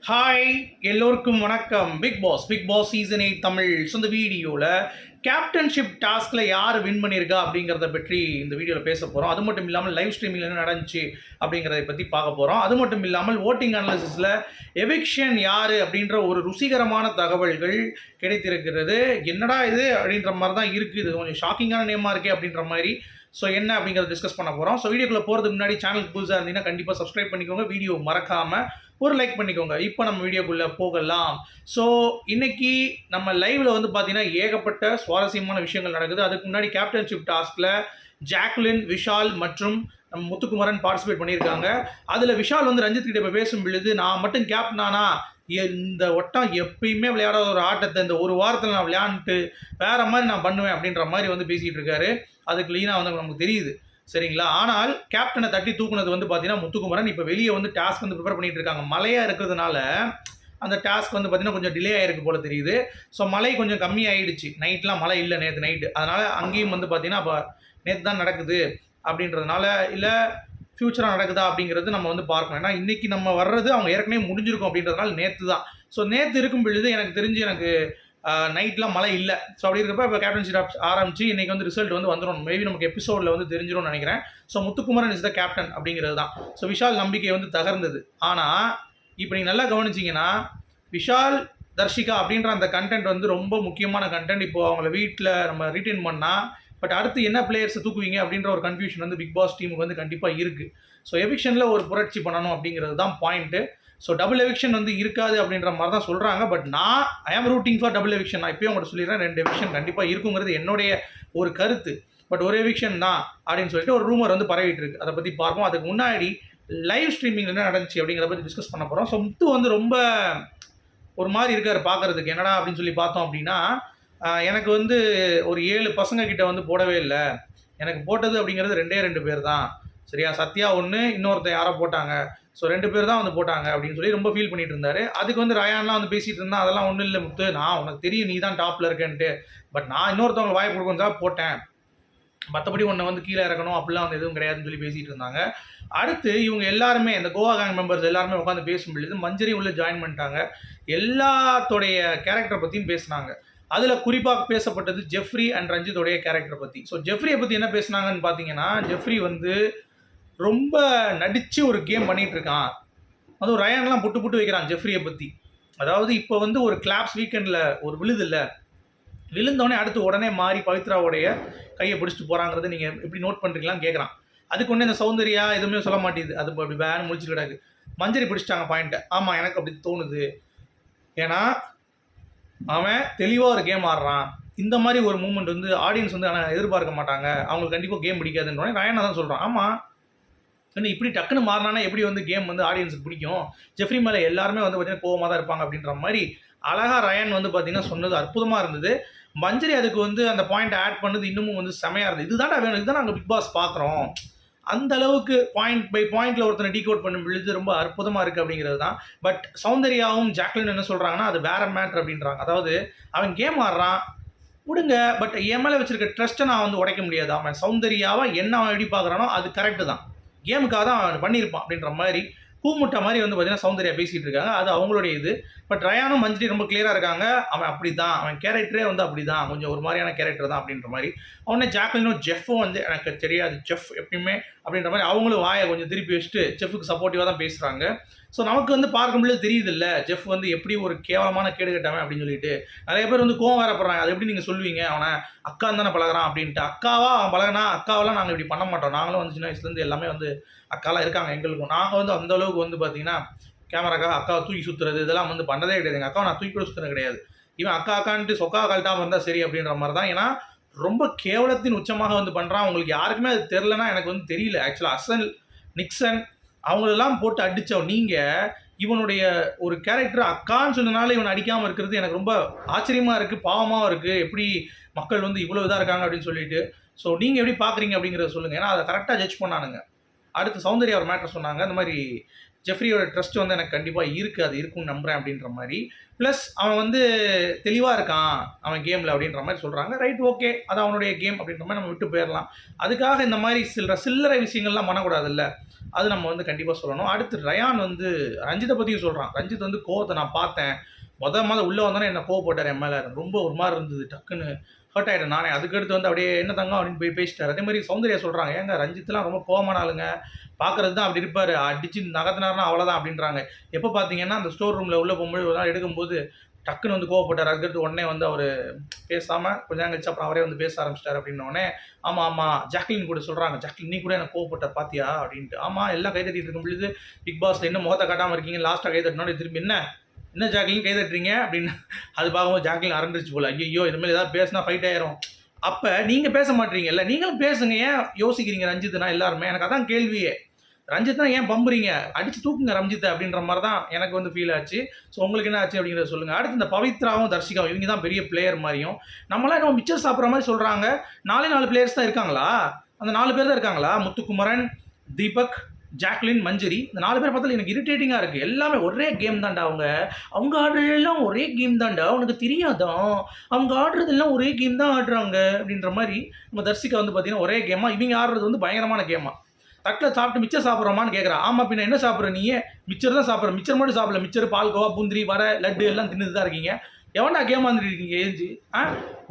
Hi எல்லோருக்கும் வணக்கம். Big boss season 8 Tamil. So இந்த வீடியோவில் கேப்டன்ஷிப் டாஸ்கில் யார் வின் பண்ணியிருக்கா அப்படிங்கிறத பற்றி இந்த வீடியோவில் பேச போகிறோம். அது மட்டும் இல்லாமல் லைவ் ஸ்ட்ரீமில் என்ன நடந்துச்சு அப்படிங்கிறத பற்றி பார்க்க போகிறோம். அது மட்டும் இல்லாமல் ஓட்டிங் அனாலிசிஸில் எவிக்ஷன் யார் அப்படின்ற ஒரு ருசிகரமான தகவல்கள் கிடைத்திருக்கிறது. என்னடா இது அப்படின்ற மாதிரி தான் இருக்குது. இது கொஞ்சம் ஷாக்கிங்கான நேமாக இருக்கே அப்படின்ற மாதிரி. ஸோ என்ன அப்படிங்கிறத டிஸ்கஸ் பண்ண போகிறோம். ஸோ வீடியோக்குள்ளே போகிறதுக்கு முன்னாடி சேனலுக்கு புதுசாக இருந்தீங்கன்னா கண்டிப்பாக சப்ஸ்கிரைப் பண்ணிக்கோங்க. வீடியோ மறக்காமல் ஒரு லைக் பண்ணிக்கோங்க. இப்போ நம்ம வீடியோக்குள்ளே போகலாம். ஸோ இன்றைக்கி நம்ம லைவில் வந்து பார்த்திங்கன்னா ஏகப்பட்ட சுவாரஸ்யமான விஷயங்கள் நடக்குது. அதுக்கு முன்னாடி கேப்டன்ஷிப் டாஸ்கில் ஜாக்லின், விஷால் மற்றும் நம்ம முத்துக்குமரன் பார்ட்டிசிபேட் பண்ணியிருக்காங்க. அதில் விஷால் வந்து ரஞ்சித் கிட்ட இப்போ பேசும் பொழுது, நான் மட்டும் கேப்டனானா இந்த வட்டம் எப்பயுமே விளையாடாத ஒரு ஆட்டத்தை இந்த ஒரு வாரத்தில் நான் விளையாண்டுட்டு வேறு மாதிரி நான் பண்ணுவேன் அப்படின்ற மாதிரி வந்து பேசிகிட்டு இருக்காரு. அது க்ளீனாக வந்து நமக்கு தெரியுது, சரிங்களா? ஆனால் கேப்டனை தட்டி தூக்குனது வந்து பார்த்தீங்கன்னா முத்துக்குமரன். இப்போ வெளியே வந்து டாஸ்க் வந்து ப்ரிப்பேர் பண்ணிகிட்டு இருக்காங்க. மழையாக இருக்கிறதுனால அந்த டாஸ்க் வந்து பார்த்திங்கன்னா கொஞ்சம் டிலே ஆகிருக்கு போல் தெரியுது. ஸோ மழை கொஞ்சம் கம்மி ஆகிடுச்சு. நைட்லாம் மழை இல்லை நேற்று நைட்டு. அதனால் அங்கேயும் வந்து பார்த்திங்கன்னா அப்போ நேற்று தான் நடக்குது அப்படின்றதுனால, இல்லை ஃப்யூச்சராக நடக்குதா அப்படிங்கிறது நம்ம வந்து பார்க்கணும். ஏன்னா இன்றைக்கி நம்ம வர்றது அவங்க ஏற்கனவே முடிஞ்சிருக்கும் அப்படின்றதுனால நேற்று தான். ஸோ நேற்று இருக்கும் பொழுது எனக்கு தெரிஞ்சு எனக்கு நைட்லாம் மழை இல்லை. ஸோ அப்படி இருக்கிறப்ப இப்போ கேப்டன்ஷிப் ஆரம்பிச்சு இன்றைக்கி வந்து ரிசல்ட் வந்து வந்துடும். மேபி நமக்கு எபிசோடில் வந்து தெரிஞ்சிடும்னு நினைக்கிறேன். So Muthukumaran is the captain அப்படிங்கிறது தான். ஸோ விஷால் நம்பிக்கை வந்து தகர்ந்தது. ஆனால் இப்போ நீங்கள் நல்லா கவனிச்சிங்கன்னா விஷால், தர்ஷிகா அப்படின்ற அந்த கண்டென்ட் வந்து ரொம்ப முக்கியமான கண்டென்ட். இப்போது அவங்கள வீட்டில் நம்ம ரீட்டைன் பண்ணால் பட் அடுத்து என்ன பிளேயர்ஸை தூக்குவீங்க அப்படின்ற ஒரு கன்ஃபியூஷன் வந்து பிக் பாஸ் டீமுக்கு வந்து கண்டிப்பாக இருக்குது. ஸோ எவிக்ஷனில் ஒரு புரட்சி பண்ணணும் அப்படிங்கிறது தான் பாயிண்ட்டு. ஸோ டபுள் எவிக்ஷன் வந்து இருக்காது அப்படின்ற மாதிரி தான் சொல்கிறாங்க. பட் நான் ஐ ஆம் ரூட்டிங் ஃபார் டபுள் எவிக்ஷன். நான் இப்போயும் உங்கள்கிட்ட சொல்லிடுறேன், 2 எவிக்ஷன் கண்டிப்பாக இருக்குங்கிறது என்னுடைய ஒரு கருத்து. பட் ஒரு எவிக்ஷன் தான் அப்படின்னு சொல்லிட்டு ஒரு ரூமர் வந்து பரவிட்டு இருக்கு. அதை பற்றி பார்ப்போம். அதுக்கு முன்னாடி லைவ் ஸ்ட்ரீமிங் என்ன நடந்துச்சு அப்படிங்கிறத பற்றி டிஸ்கஸ் பண்ண போகிறோம். ஸோ முத்து வந்து ரொம்ப ஒரு மாதிரி இருக்கார் பார்க்குறதுக்கு. என்னடா அப்படின்னு சொல்லி பார்த்தோம் அப்படின்னா, எனக்கு வந்து ஒரு 7 பசங்க கிட்ட வந்து போடவே இல்லை. எனக்கு போட்டது அப்படிங்கிறது 2 பேர் தான். சரியா? சத்யா ஒன்று, இன்னொருத்தர் யாரோ போட்டாங்க. ஸோ 2 பேர் தான் வந்து போட்டாங்க அப்படின்னு சொல்லி ரொம்ப ஃபீல் பண்ணிட்டு இருந்தார். அதுக்கு வந்து ரயான்லாம் வந்து பேசிகிட்டு இருந்தான், அதெல்லாம் ஒன்றும் இல்லை முத்து, நான் உனக்கு தெரியும் நீ தான் டாப்பில் இருக்கேன்ட்டு. பட் நான் இன்னொருத்தவங்க வாய்ப்பு கொடுக்கணும் போட்டேன், மற்றபடி உன்னை வந்து கீழே இறக்கணும் அப்படிலாம் வந்து எதுவும் கிடையாதுன்னு சொல்லி பேசிகிட்டு இருந்தாங்க. அடுத்து இவங்க எல்லாருமே இந்த கோவா கேங் மெம்பர்ஸ் எல்லாருமே உட்காந்து பேசும் பொழுது மஞ்சரி உள்ளே ஜாயின் பண்ணிட்டாங்க. எல்லாத்தோடைய கேரக்டரை பற்றியும் பேசினாங்க. அதில் குறிப்பாக பேசப்பட்டது ஜெஃப்ரி அண்ட் ரஞ்சித்தோடைய கேரக்டரை பற்றி. ஸோ ஜெஃப்ரியை பற்றி என்ன பேசுனாங்கன்னு பார்த்தீங்கன்னா, ஜெஃப்ரி வந்து ரொம்ப நடித்து ஒரு கேம் பண்ணிகிட்டு இருக்கான். அதுவும் ரயான்லாம் புட்டு வைக்கிறான் ஜெஃப்ரியை பற்றி. அதாவது இப்போ வந்து ஒரு கிளாப்ஸ் வீக்கெண்டில் ஒரு விழுதில்லை, விழுந்தோடனே அடுத்து உடனே மாறி பவித்ராவுடைய கையை பிடிச்சிட்டு போகிறாங்கிறத நீங்கள் எப்படி நோட் பண்ணுறீங்களான்னு கேட்குறான். அதுக்கு ஒன்று இந்த சௌந்தர்யா எதுவுமே சொல்ல மாட்டேங்குது. அது அப்படி வேன்னு முடிச்சுட்டு கிடாது. மஞ்சரி பிடிச்சிட்டாங்க பாயிண்ட்டை. ஆமாம், எனக்கு அப்படி தோணுது. ஏன்னா அவன் தெளிவாக ஒரு கேம் ஆடுறான். இந்த மாதிரி ஒரு மூமெண்ட் வந்து ஆடியன்ஸ் வந்து ஆனால் எதிர்பார்க்க மாட்டாங்க. அவங்களுக்கு கண்டிப்பாக கேம் பிடிக்காதுன்றோடனே ரயானா தான் சொல்கிறான். ஆமாம், இன்னும் இப்படி டக்குன்னு மாறினானா எப்படி வந்து கேம் வந்து ஆடியன்ஸுக்கு பிடிக்கும்? ஜெஃப்ரி மேலே எல்லாருமே வந்து பார்த்திங்கன்னா கோவமாக தான் இருப்பாங்க அப்படின்ற மாதிரி அழகாக ரயான் வந்து பார்த்திங்கன்னா சொன்னது அற்புதமாக இருந்தது. மஞ்சரி அதுக்கு வந்து அந்த பாயிண்ட் ஆட் பண்ணது இன்னமும் வந்து செமையாக இருந்தது. இதுதான் வேணும், இதுதான் நாங்கள் பிக் பாஸ் பார்க்குறோம். அந்த அளவுக்கு பாயிண்ட் பை பாயிண்டில் ஒருத்தனை டீகோட் பண்ணும் பொழுது ரொம்ப அற்புதமாக இருக்குது அப்படிங்கிறது தான். பட் சௌந்தர்யாவும் ஜாக்லின் என்ன சொல்கிறாங்கன்னா, அது வேற மேட்ரு அப்படின்றாங்க. அதாவது அவன் கேம் ஆடுறான் விடுங்க, பட் என் மேலே வச்சுருக்க ட்ரஸ்ட்டை நான் வந்து உடைக்க முடியாது. அவன் சௌந்தர்யாவை என்ன அவன் எப்படி பார்க்குறானோ அது கரெக்டு தான், கேமுக்காக தான் அவன் பண்ணியிருப்பான் அப்படின்ற மாதிரி பூமுட்டை மாதிரி வந்து பார்த்திங்கன்னா சௌந்தர்யா பேசிகிட்டு இருக்காங்க. அது அவங்களுடைய இது. பட் ரயானும் மஞ்சரி ரொம்ப கிளியராக இருக்காங்க. அவன் அப்படி தான், அவன் கேரக்டரே வந்து அப்படி தான், கொஞ்சம் ஒரு மாதிரியான கேரக்டர் தான் அப்படின்ற மாதிரி. அவனே ஜாக்லினும் ஜெஃப்பும் வந்து எனக்கு தெரியாது ஜெஃப் எப்பயுமே அப்படின்ற மாதிரி அவங்களும் வாயை கொஞ்சம் திருப்பி வச்சுட்டு ஜெஃபுக்கு சப்போர்ட்டிவாக தான் பேசுகிறாங்க. ஸோ நமக்கு வந்து பார்க்கும்போது தெரியுது இல்லை ஜெஃப் வந்து எப்படி ஒரு கேவலமான கேடு கட்டவன் அப்படின்னு சொல்லிட்டு. நிறைய பேர் வந்து கோவம் வரப்படுறாங்க. அது எப்படி நீங்கள் சொல்லுவீங்க, அவனை அக்கா தானே பழகிறான் அப்படின்ட்டு. அக்காவா அவன் பழகினா, அக்காவெல்லாம் நாங்கள் இப்படி பண்ண மாட்டோம். நாங்களும் வந்து சின்ன வயசுலேருந்து எல்லாமே வந்து அக்காலாம் இருக்காங்க எங்களுக்கும். நாங்கள் வந்து அந்தளவுக்கு வந்து பார்த்திங்கன்னா கேமராக்காக அக்காவை தூக்கி சுற்றுறது இதெல்லாம் வந்து பண்ணதே கிடையாது. எங்கள் அக்காவை நான் தூக்கி கூட சுற்றுறது கிடையாது. இவன் அக்கா அக்கான்ட்டு சொக்கா கழட்டாமல் இருந்தால் சரி அப்படின்ற மாதிரி தான். ஏன்னா ரொம்ப கேவலத்தின் உச்சமாக வந்து பண்ணுறான். உங்களுக்கு யாருக்குமே அது தெரிலனா எனக்கு வந்து தெரியல. ஆக்சுவலாக அசல், நிக்சன் அவங்களெல்லாம் போட்டு அடித்தவன் நீங்கள் இவனுடைய ஒரு கேரக்டர் அக்கான்னு சொன்னனால இவன் அடிக்காமல் இருக்கிறது எனக்கு ரொம்ப ஆச்சரியமாக இருக்குது, பாவமாகவும் இருக்குது. எப்படி மக்கள் வந்து இவ்வளோ இதாக இருக்காங்க அப்படின்னு சொல்லிட்டு. ஸோ நீங்கள் எப்படி பார்க்குறீங்க அப்படிங்கிறத சொல்லுங்கள். ஏன்னா அதை கரெக்டாக ஜட்ஜ் பண்ணானுங்க. அடுத்து சௌந்தர்யா ஒரு மேட்டர் சொன்னாங்க. இந்த மாதிரி ஜெஃப்ரியோட ட்ரஸ்ட் வந்து எனக்கு கண்டிப்பாக இருக்குது, அது இருக்குன்னு நம்புகிறேன் அப்படின்ற மாதிரி. ப்ளஸ் அவன் வந்து தெளிவாக இருக்கான் அவன் கேமில் அப்படின்ற மாதிரி சொல்கிறாங்க. ரைட், ஓகே, அது அவனுடைய கேம் அப்படின்ற மாதிரி நம்ம விட்டு போயிடலாம். அதுக்காக இந்த மாதிரி சில்லறை விஷயங்கள்லாம் பண்ணக்கூடாதுல்ல, அது நம்ம வந்து கண்டிப்பாக சொல்லணும். அடுத்து ரயான் வந்து ரஞ்சித்தை பற்றியும் சொல்கிறான். ரஞ்சித் வந்து கோவத்தை நான் பார்த்தேன், உள்ளே வந்தோன்னே என்ன கோவப்பட்டார் என் மேலே, ரொம்ப ஒரு மாதிரி இருந்தது, டக்குன்னு ஹர்ட் ஆகிட்டேன் நானே. அதுக்கடுத்து வந்து அப்படியே என்ன தங்கம் அப்படின்னு போய் பேசிட்டார். அதே மாதிரி சௌந்தர்யா சொல்கிறாங்க, ஏங்க ரஞ்சித்லாம் ரொம்ப கோவமான ஆளுங்க, பார்க்குறது தான் அப்படி இருப்பார், அடிச்சு நகர்த்தினார்னா அவ்வளோதான் அப்படின்றாங்க. எப்போ பார்த்தீங்கன்னா அந்த ஸ்டோர் ரூமில் உள்ளே போகும்போது ஒரு நாள் எடுக்கும்போது டக்குன்னு வந்து கோவப்பட்டார். அதுக்கடுத்து உடனே வந்து அவர் பேசாமல் கொஞ்ச நேரம் கழிச்சு அப்புறம் அவரே வந்து பேச ஆரம்பிச்சிட்டார் அப்படின்னோடனே, ஆமாம் ஜாக்லின் கூட சொல்கிறாங்க, ஜாக்லின் நீ கூட எனக்கு கோவப்பட்டார் பார்த்தியா அப்படின்ட்டு. ஆமாம், எல்லாம் கை தட்டிட்டு இருக்கும் பொழுது பிக் பாஸில் இன்னும் முகத்தை காட்டாமல் இருக்கீங்க, லாஸ்ட்டாக கை தட்டினோட திரும்பி என்ன ஜாக்லின் கை தட்டுறீங்க அப்படின்னு அது பார்க்கும்போது ஜாக்லின் அரண்டிச்சு போல, ஐயோ இதுமாதிரி ஏதாவது பேசினா ஃபைட் ஆயிரும். அப்போ நீங்கள் பேச மாட்டீங்கல்ல, நீங்களும் பேசுங்க, ஏன் யோசிக்கிறீங்க ரஞ்சித்னா எல்லாருமே? எனக்கு அதான் கேள்வியே, ரஞ்சித்னா ஏன் பம்புறீங்க, அடித்து தூக்குங்க ரஞ்சித்தை அப்படின்ற மாதிரி தான் எனக்கு வந்து ஃபீல் ஆச்சு. ஸோ உங்களுக்கு என்ன ஆச்சு அப்படிங்கிறத சொல்லுங்கள். அடுத்து இந்த பவித்ராவும் தர்ஷிகாவும் இவங்க தான் பெரிய பிளேயர் மாதிரியும், நம்மளாம் இன்னும் மிச்சர் சாப்பிட்ற மாதிரி சொல்கிறாங்க. 4 பிளேயர்ஸ் தான் இருக்காங்களா? அந்த 4 பேர் தான் இருக்காங்களா? முத்துக்குமரன், தீபக், ஜாக்லின், மஞ்சரி, இந்த 4 பேர் பார்த்தாலும் எனக்கு இரிட்டேட்டிங்காக இருக்குது. எல்லாமே ஒரே கேம் தான்டா, அவங்க ஆடுறதெல்லாம் ஒரே கேம் தான்டா, உனக்கு தெரியாதான், அவங்க ஆடுறதெல்லாம் ஒரே கேம் தான் ஆடுறாங்க அப்படின்ற மாதிரி. நம்ம தர்ஷிகா வந்து பார்த்தீங்கன்னா ஒரே கேமாக, இவங்க ஆடுறது வந்து பயங்கரமான கேமாக. தட்டில் சாப்பிட்டு மிச்சர் சாப்பிட்றோமான்னு கேட்குறா. ஆமாம், பின்ன என்ன சாப்பிட்ற நீயே? மிச்சர் தான் சாப்பிட்ற. மிச்சர் மட்டும் சாப்பிடல, மிச்சர், பால்கோவா, பூந்திரி, வடை, லட்டு எல்லாம் தின்னு தான் இருக்கீங்க. எவன்டா கேம் வந்துட்டு இருக்கீங்க ஏஞ்சி?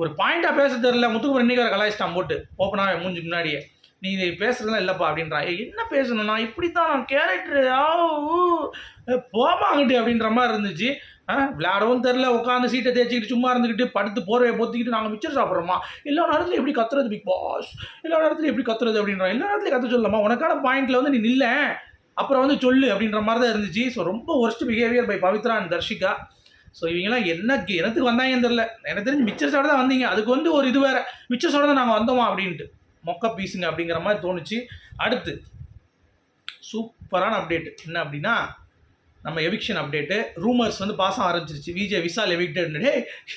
ஒரு பாயிண்டாக பேச தெரில. முத்துக்குமரன் இன்னைக்கு வர கலாய்ச்சிட்டான் போட்டு ஓப்பனாக மூஞ்சி முன்னாடியே, நீ இதை பேசுறதுலாம் இல்லைப்பா அப்படின்றான். என்ன பேசணும், நான் இப்படி தான், நான் கேரக்டரு போமாங்கிட்டு அப்படின்ற மாதிரி இருந்துச்சு. விளையாடவும் தெரில, உட்காந்து சீட்டை தேய்ச்சிக்கிட்டு சும்மா இருந்துக்கிட்டு படுத்து போர்வையை பொத்திக்கிட்டு நாங்கள் மிச்சர் சாப்பிட்றோமா? எல்லா நேரத்துலையும் எப்படி கத்துறது பிக் பாஸ், எல்லா நேரத்துலையும் எப்படி கத்துறது அப்படின்றான். எல்லா நேரத்துலையும் கற்று சொல்லலாமா? உனக்கான பாயிண்டில் வந்து நீ நில்ல, அப்புறம் வந்து சொல்லு அப்படின்ற மாதிரி தான் இருந்துச்சு. ஸோ ரொம்ப worst behaviour by Pavithra and Dharshika. So இவங்கெல்லாம் என்னத்துக்கு வந்தாங்கன்னு தெரில. எனக்கு தெரிஞ்சு மிச்சர் சாப்பிட தான் வந்தீங்க, அதுக்கு வந்து ஒரு இது வேறு, மிச்சர் சாப்பிட தான் நாங்கள் வந்தோமா அப்படின்ட்டு மொக்க பீஸுங்க அப்படிங்கிற மாதிரி தோணுச்சு. அடுத்து சூப்பரான அப்டேட் என்ன அப்படின்னா, நம்ம எவிக்ஷன் அப்டேட்டு. ரூமர்ஸ் வந்து பாசம் ஆரம்பிச்சிருச்சு, விஜய் விஷால் எவிக்டட்.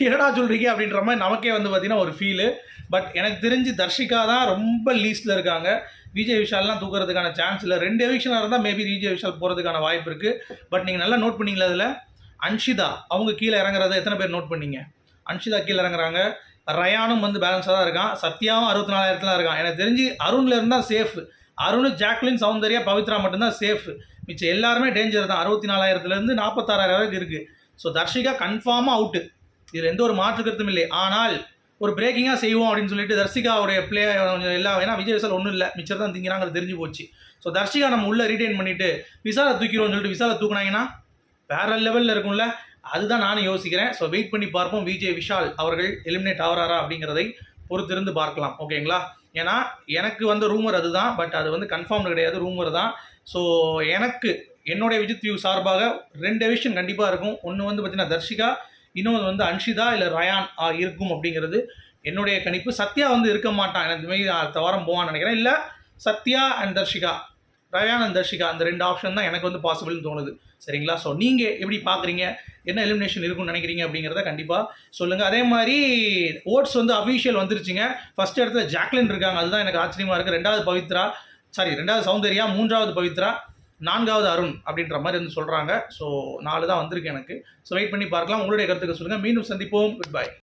என்னடா சொல்கிறீங்க அப்படின்ற மாதிரி நமக்கே வந்து பார்த்திங்கன்னா ஒரு ஃபீலு. பட் எனக்கு தெரிஞ்சு தர்ஷிகா தான் ரொம்ப லீஸ்ட்டில் இருக்காங்க. விஜய் விஷால்லாம் தூக்குறதுக்கான சான்ஸ் இல்லை. 2 எவிக்ஷனாக இருந்தால் மேபி விஜய் விஷால் போகிறதுக்கான வாய்ப்பு இருக்குது. பட் நீங்கள் நல்லா நோட் பண்ணிங்களா, அதில் அன்ஷிதா அவங்க கீழே இறங்குறத எத்தனை பேர் நோட் பண்ணீங்க? அன்ஷிதா கீழே இறங்குறாங்க. ரயானும் வந்து பேலன்ஸாக தான் இருக்கான். சத்யாவும் 64,000 இருக்கான். எனக்கு தெரிஞ்சு அருணில் இருந்தால் சேஃப். அருண், ஜாக்லின், சௌந்தர்யா, பவித்ரா மட்டும்தான் சேஃப். மிச்சம் எல்லாருமே டேஞ்சர் தான். 64,000 46,000 வரைக்கும் இருக்குது. ஸோ தர்ஷிகா கன்ஃபார்மாக அவுட்டு, இதில் எந்த ஒரு மாற்று கருத்தும் இல்லை. ஆனால் ஒரு பிரேக்கிங்காக செய்வோம் அப்படின்னு சொல்லிட்டு தர்ஷிகாவுடைய பிளே எல்லாம், ஏன்னா விஜய் விஷால் ஒன்றும் இல்லை, மிச்சர் தான் திங்கிறாங்கிறது தெரிஞ்சு போச்சு. ஸோ தர்ஷிகா நம்ம உள்ளே ரீடைன் பண்ணிவிட்டு விசாலை தூக்கிடுவோம்னு சொல்லிட்டு விசாலை தூக்குனாங்கன்னா வேற லெவலில் இருக்கும்ல, அதுதான் நானும் யோசிக்கிறேன். ஸோ வெயிட் பண்ணி பார்ப்போம், விஜய் விஷால் அவர்கள் எலிமினேட் ஆகிறாரா அப்படிங்கிறதை பொறுத்திருந்து பார்க்கலாம். ஓகேங்களா? ஏன்னா எனக்கு வந்து ரூமர் அதுதான், பட் அது வந்து கன்ஃபார்ம் கிடையாது, ரூமர் தான். ஸோ எனக்கு என்னுடைய விஜித் வியூ சார்பாக 2 எவிக்ஷன் கண்டிப்பாக இருக்கும். ஒன்று வந்து பார்த்தீங்கன்னா தர்ஷிகா, இன்னொன்று வந்து அன்ஷிதா இல்லை ரயான் இருக்கும் அப்படிங்கிறது என்னுடைய கணிப்பு. சத்யா வந்து இருக்க மாட்டான், எனக்கு இதுமாரி அடுத்த வாரம் போவான்னு நினைக்கிறேன். இல்லை சத்யா அண்ட் தர்ஷிகா, ரயான் அண்ட் தர்ஷிகா, அந்த 2 ஆப்ஷன் தான் எனக்கு வந்து பாசிபிள்னு தோணுது. சரிங்களா? ஸோ நீங்கள் எப்படி பார்க்குறீங்க, என்ன எலிமினேஷன் இருக்குன்னு நினைக்கிறீங்க அப்படிங்கிறத கண்டிப்பாக சொல்லுங்கள். அதே மாதிரி ஓட்ஸ் வந்து அஃபீஷியல் வந்துருச்சுங்க. ஃபஸ்ட் இடத்துல ஜாக்லின் இருக்காங்க, அதுதான் எனக்கு ஆச்சரியமாக இருக்குது. 2வது சௌந்தர்யா, 3வது பவித்ரா, 4வது அருண் அப்படின்ற மாதிரி வந்து சொல்கிறாங்க. ஸோ 4 தான் வந்திருக்கு எனக்கு. ஸோ வெயிட் பண்ணி பார்க்கலாம். உங்களுடைய கருத்துக்கள் சொல்லுங்கள். மீண்டும் சந்திப்போம். Good bye.